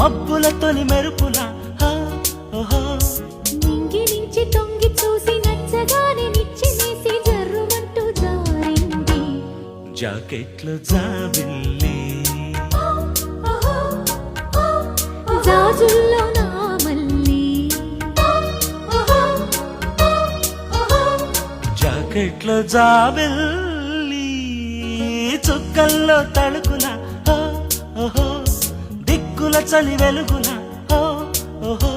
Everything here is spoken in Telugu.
మబ్బులతోని మెరుపులా ఓహో నింగి నుంచి తొంగి చూసి నచ్చగానే నిచ్చినేసి జర్రుమంటూ జారింది జాకెట్లో జాబిల్లి జాజుల్లో నా మల్లి జాకెట్లో జాబిల్లి చుక్కల్లో తళుకులా ఓహో దిక్కుల చలి వెలుగులా ఓహో